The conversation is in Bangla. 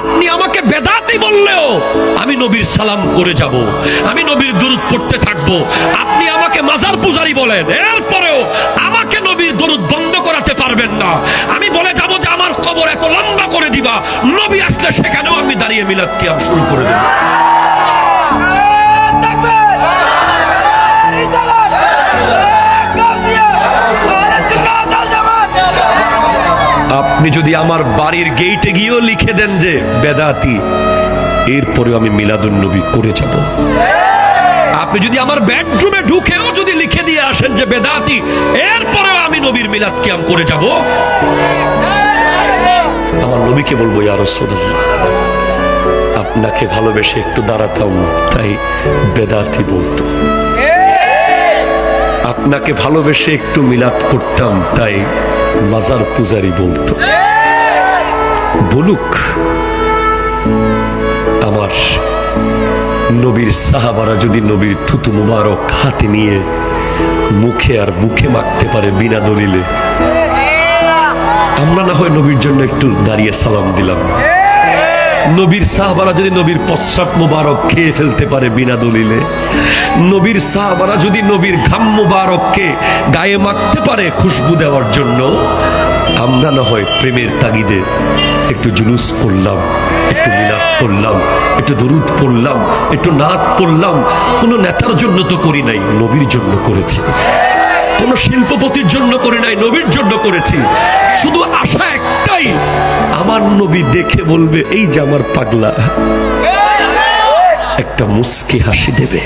আপনি আমাকে বেদাতি বললেও আমি নবীর সালাম করে যাব, আমি নবীর দুরূদ পড়তে থাকবো। আপনি আমাকে মাজার পূজারি বলেন, এরপরেও আমাকে নবীর দুরূদ বন্ধ করাতে পারবেন না। আমি বলে যাব যে আমার কবর এত লম্বা করে দিবা, নবী আসলে সেখানেও আমি দাঁড়িয়ে মিলাদ কিয়াম শুরু করে দেব। আপনি যদি আমার বাড়ির গেইটে গিয়েও লিখে দেন যে বেদাতি, এরপরেও আমি মিলাদুন নবী করে যাব। আপনি যদি আমার বেডরুমে ঢুকেও যদি লিখে দিয়ে আসেন যে বেদাতি, এরপরেও আমি নবীর মিলাদ কিয়াম করে যাব। আমার নবীকে বলবো, ইয়া রাসূলুল্লাহ, আপনাকে ভালোবেসে একটু দাঁড়াতাম তাই বেদাতি বলতো, আপনাকে ভালোবেসে একটু মিলাদ করতাম তাই মাজার পূজারি বলতো। বলুক, আমার নবীর সাহাবারা যদি নবীর থুতু মুবারক হাতে নিয়ে মুখে আর মুখে মাখতে পারে বিনা দলিলে, আমরা না হয় নবীর জন্য একটু দাঁড়িয়ে সালাম দিলাম। নবীর সাহাবারা যদি নবীর প্রস্রাব মুবারক খেয়ে ফেলতে পারে বিনা দলিলে, নবীর সাহাবারা যদি নবীর ঘাম মুবারককে গায়ে মাখতে পারে খুশবু দেওয়ার জন্য, আমরা না হয় প্রেমের তাগিদে একটু জুলুস পড়লাম, একটু মিলাদ পড়লাম, একটু দরুদ পড়লাম, একটু নাত পড়লাম। কোনো নেতার জন্য তো করি নাই, নবীর জন্য করেছি। কোনো শিল্পপতির জন্য করি নাই, নবীর জন্য করেছি। শুধু আশা একটাই, আমার নবী দেখে বলবে এই যে আমার পাগলা, একটা মুস্কি হাসি দেবে।